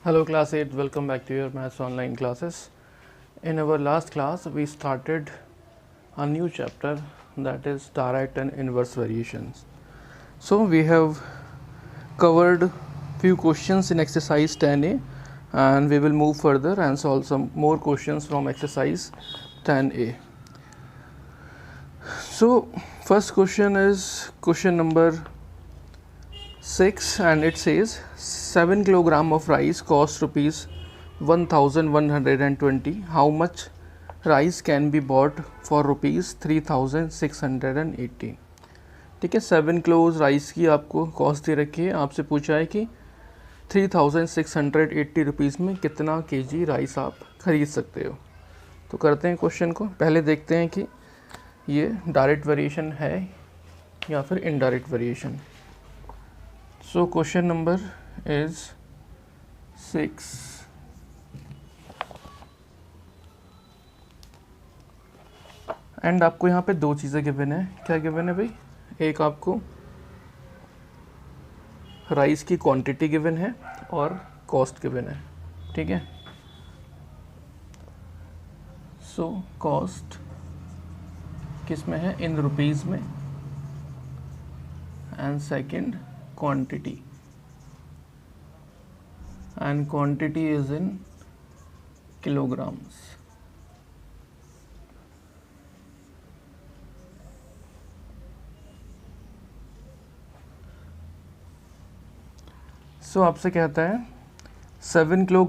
Hello class 8, welcome back to your maths online classes. In our last class we started a new chapter, that is direct and inverse variations. So we have covered few questions in exercise 10a and we will move further and solve some more questions from exercise 10a. So first question is question number 6 and it says 7 kilogram of rice costs rupees 1120. How much rice can be bought for rupees 3680? ठीक है, 7 kilo rice की आपको cost दे रखी है, आपसे पूछा है कि 3680 रुपीज़ में कितना केजी राइस आप ख़रीद सकते हो. तो करते हैं क्वेश्चन को. पहले देखते हैं कि ये डायरेक्ट वेरिएशन है या फिर indirect variation. So question number is 6. And आपको यहाँ पे दो चीज़ें गिवन है. क्या गिवन है भाई? एक आपको राइस की क्वांटिटी गिवन है और कॉस्ट गिवन है. ठीक है, सो कॉस्ट किस में है? इन रुपीज़ में. And second quantity, and quantity is in kilograms. So आपसे कहता है 7 किलो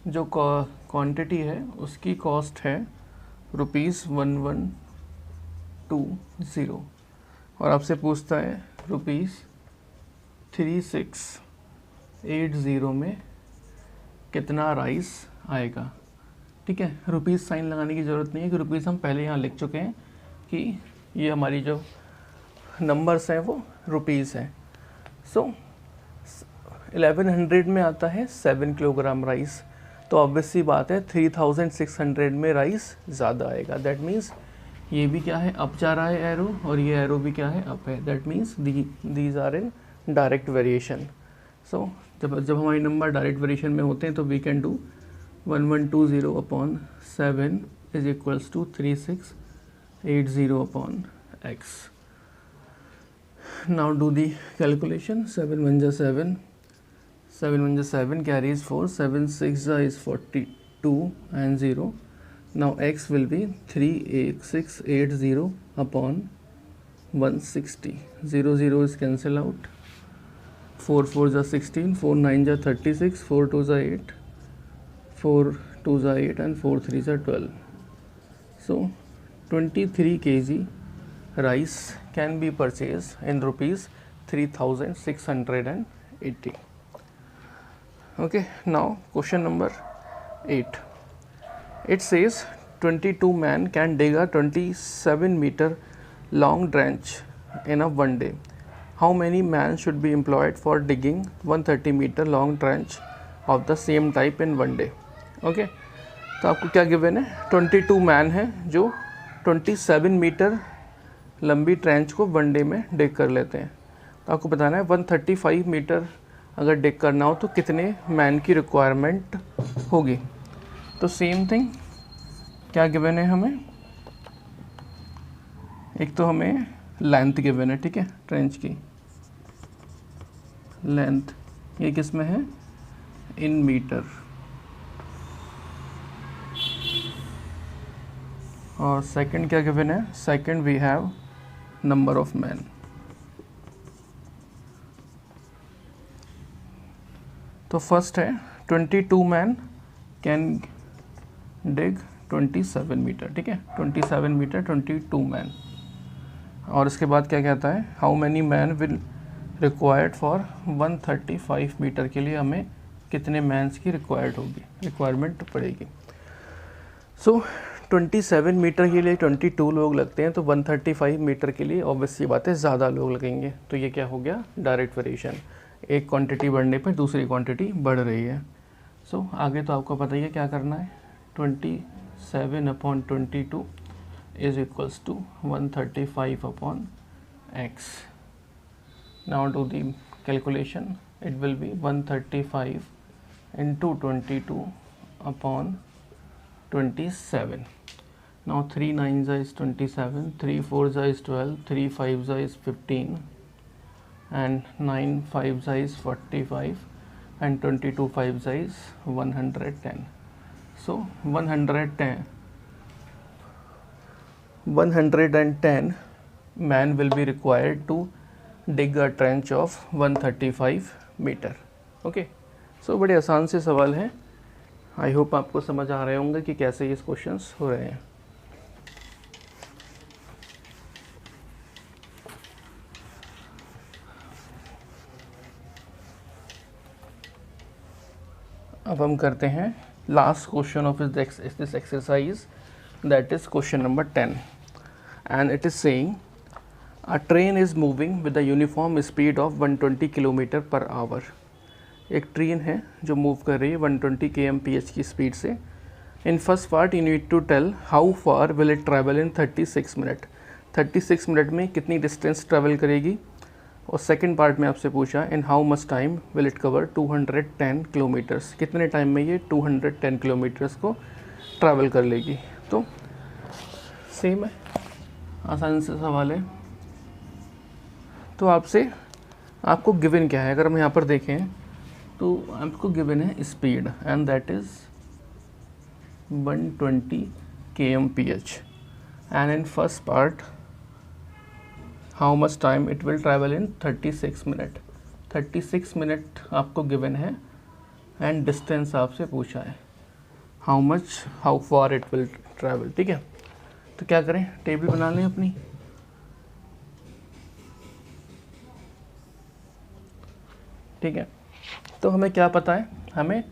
जो क्वांटिटी है उसकी कॉस्ट है ₹1120 और आपसे पूछता है ₹3680 में कितना राइस आएगा. ठीक है, रुपीज़ साइन लगाने की ज़रूरत नहीं है कि रुपीज़ हम पहले यहाँ लिख चुके हैं कि ये हमारी जो नंबर्स हैं वो रुपीज़ हैं. सो 1100 में आता है 7 किलोग्राम राइस, तो ऑब्वियस सी बात है 3600 में राइस ज़्यादा आएगा. दैट मीन्स ये भी क्या है, अप जा रहा है एरो, और ये एरो भी क्या है, अप है. That means these are in direct variation. So जब हमारे नंबर डायरेक्ट वेरिएशन में होते हैं तो we can do 1120 upon 7 is equals to 3680 upon x. Now do the calculation. 7 1 जा 7, 7 1 जा 7, कैरीज 4, 7 6 जा is 42 and 0. Now x will be 38680 upon 160. 0 0 is cancel out. 4 4 जा 16, 4 9 जा 36, 4 2 जा 8, 4 2 जा 8 and 4 3 जा 12. So 23 kg rice can be purchased in rupees 3680. Okay, now question number 8. It says 22 men can dig a 27 meter long trench in a one day. How many men should be employed for digging 130 meter long trench of the same type in one day? Okay, तो आपको क्या given है? 22 man हैं जो 27 metre लंबी trench को one day में डिग कर लेते हैं. तो आपको बताना है 135 मीटर अगर डिग करना हो तो कितने मैन की रिक्वायरमेंट होगी. तो सेम थिंग क्या गिवन है हमें? एक तो हमें लेंथ गिवन है. ठीक है, ट्रेंच की लेंथ ये किस में है? In metre. और सेकंड क्या गिवन है? Second we have number of man. तो फर्स्ट है 22 मैन कैन डिग 27 मीटर. ठीक है, 27 मीटर 22 मैन. और इसके बाद क्या कहता है? How many man will required for 135 metre के लिए हमें कितने मैन्स की रिक्वायरमेंट पड़ेगी. सो 27 मीटर के लिए 22 लोग लगते हैं, तो 135 मीटर के लिए ऑब्वियस सी बात है ज़्यादा लोग लगेंगे. तो ये क्या हो गया? Direct variation. एक क्वांटिटी बढ़ने पर दूसरी क्वांटिटी बढ़ रही है. सो आगे तो आपको पता ही है क्या करना है. 27 upon 22 is equals to 135 upon x. Now do the calculation. It will be 135 into 22 upon 27. Now 3 9s is 27, 3 4s is 12, 3 5s is 15, and 9 5s is 45, and 22 5s is 110. So 110 man will be required to dig a trench of 135 metre. Okay, so बड़े आसान से सवाल है. I hope आपको समझ आ रहे होंगे कि कैसे ये क्वेश्चंस हो रहे हैं. अब हम करते हैं last question of this exercise, that is question number 10, and it is saying a train is moving with a uniform speed of 120 kilometre per hour. एक ट्रेन है जो मूव कर रही है 120 kmph की स्पीड से. In first part you need to tell how far will it travel in 36 minute. 36 minute में कितनी डिस्टेंस ट्रैवल करेगी. और सेकंड पार्ट में आपसे पूछा in how much time will it cover 210 kilometres. कितने टाइम में ये 210 किलोमीटर्स को ट्रैवल कर लेगी. तो सेम है, आसानी से सवाल है. तो आपको गिवन क्या है, अगर हम यहाँ पर देखें तो आपको गिवन है speed and that is 120 kmph, and in first part how much time it will travel in 36 minute. 36 minute आपको गिवन है एंड डिस्टेंस आपसे पूछा है how far it will travel. ठीक है, तो क्या करें, टेबल बना लें अपनी. ठीक है, तो हमें क्या पता है, हमें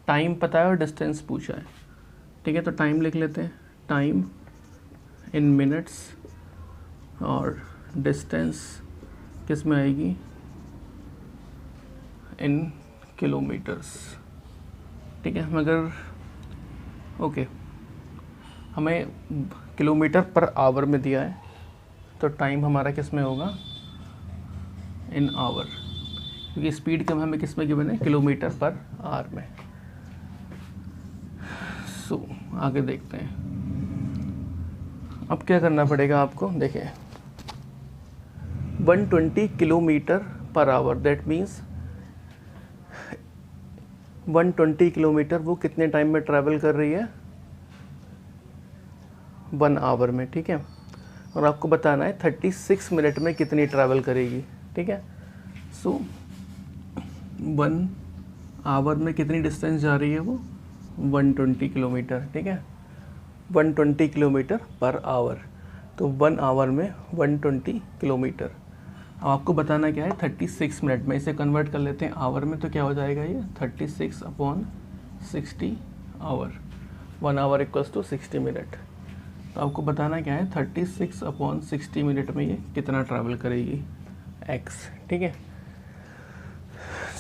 टाइम पता है और डिस्टेंस पूछा है. ठीक है, तो टाइम लिख लेते हैं, टाइम इन मिनट्स, और डिस्टेंस किस में आएगी, इन किलोमीटर्स. ठीक है, मगर ओके हमें किलोमीटर पर आवर में दिया है, तो टाइम हमारा किस में होगा, इन आवर, क्योंकि स्पीड कम हमें किस में गिवन है, किलोमीटर पर आवर में. सो आगे देखते हैं. अब क्या करना पड़ेगा आपको, देखिए 120 kilometre per hour, that means 120 kilometre वो कितने टाइम में ट्रैवल कर रही है, 1 आवर में. ठीक है, और आपको बताना है 36 मिनट में कितनी ट्रैवल करेगी. ठीक है, सो 1 आवर में कितनी डिस्टेंस जा रही है, वो 120 किलोमीटर. ठीक है, 120 किलोमीटर पर आवर, तो 1 आवर में 120 kilometer. अब आपको बताना क्या है, 36 मिनट में. इसे कन्वर्ट कर लेते हैं आवर में, तो क्या हो जाएगा ये 36/60 hour. 1 hour equals to 60 minute. तो आपको बताना क्या है, 36/60 मिनट में ये कितना ट्रैवल करेगी, x. ठीक है,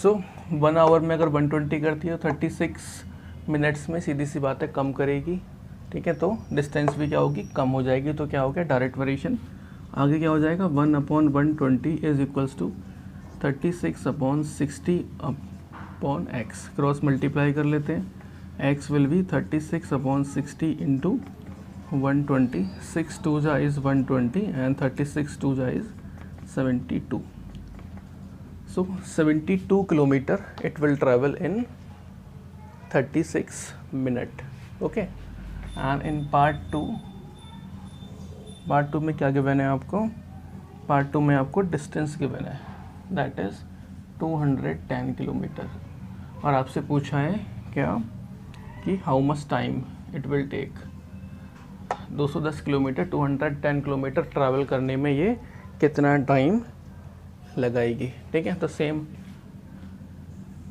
सो 1 आवर में अगर 120 करती है तो 36 मिनट्स में सीधी सी बात है कम करेगी. ठीक है, तो डिस्टेंस भी क्या होगी, कम हो जाएगी. तो क्या हो गया, डायरेक्ट वेरिएशन. आगे क्या हो जाएगा, 1/120 is equals to 36/60/x. Cross multiply कर लेते हैं, x विल बी 36/60 इंटू 120. 6 2 जा इज़ 120 एंड 36 2 जा is 72. So 72 kilometer it will travel in 36 minute. Okay, and in part 2 में क्या गिवन है आपको, पार्ट 2 में आपको डिस्टेंस गिवन है, दैट इज़ 210 किलोमीटर. और आपसे पूछा है क्या कि how much time it will take. 210 kilometre 210 kilometre travel करने में ये कितना टाइम लगाएगी. ठीक है, तो सेम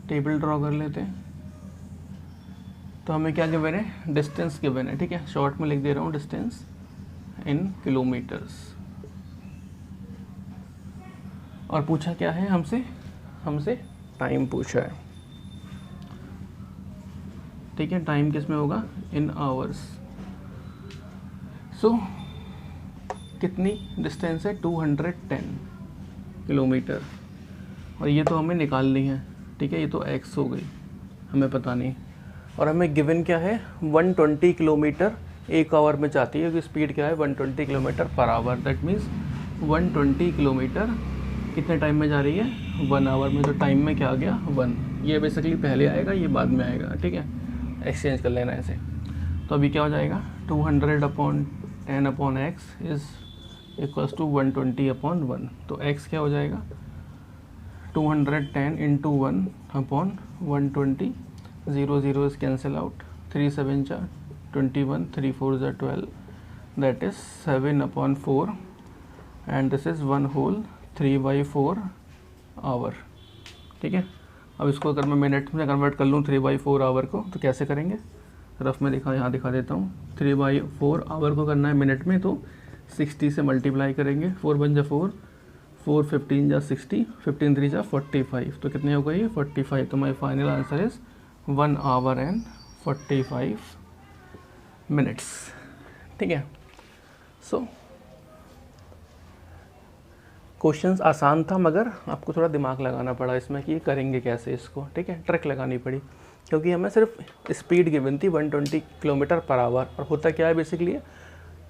टेबल ड्रॉ कर लेते हैं. तो हमें क्या गिवन है, डिस्टेंस गिवन है. ठीक है, शॉर्ट में लिख दे रहा हूँ, डिस्टेंस इन किलोमीटर्स. और पूछा क्या है हमसे टाइम पूछा है. ठीक है, टाइम किस में होगा, इन आवर्स. सो कितनी डिस्टेंस है, 210 किलोमीटर. और ये तो हमें निकालनी है. ठीक है, ये तो x हो गई, हमें पता नहीं। और हमें गिवन क्या है, 120 किलोमीटर एक आवर में जाती है, क्योंकि स्पीड क्या है 120 kilometre per hour. That means 120 kilometre कितने टाइम में जा रही है, 1 आवर में। तो टाइम में क्या आ गया 1, ये बेसिकली पहले आएगा, ये बाद में आएगा, ठीक है, एक्सचेंज कर लेना ऐसे। तो अभी क्या हो जाएगा, 200/10/x इज़ इक्वल्स टू 120/1। तो x क्या हो जाएगा, 210 इंटू 1/120, 0 0 इज कैंसिल आउट, 3 7 जा 21, 3 4 जा 12, that is 7/4 and this is 1 whole 3/4 hour. ठीक है, अब इसको अगर मैं मिनट में कन्वर्ट कर लूँ 3/4 आवर को, तो कैसे करेंगे, रफ में यहाँ दिखा देता हूँ। 3/4 आवर को करना है मिनट में, तो 60 से मल्टीप्लाई करेंगे, 4 1 जा 4, 4 15 जा 60, 15 3 जा 45, तो कितने हो गए ये 45। तो my final answer is 1 our and 45 minutes. ठीक है, सो क्वेश्चंस आसान था, मगर आपको थोड़ा दिमाग लगाना पड़ा इसमें कि करेंगे कैसे इसको। ठीक है, ट्रिक लगानी पड़ी, क्योंकि हमें सिर्फ स्पीड गिवन थी 120 किलोमीटर पर आवर, और होता क्या है बेसिकली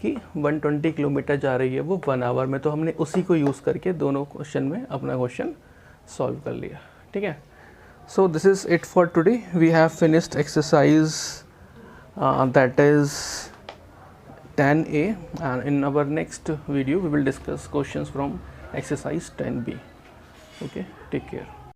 कि 120 किलोमीटर जा रही है वो 1 आवर में। तो हमने उसी को यूज़ करके दोनों क्वेश्चन में अपना क्वेश्चन सॉल्व कर लिया। ठीक है, so this is it for today. We have finished exercise that is 10A, and in our next video we will discuss questions from exercise 10B. Okay, take care.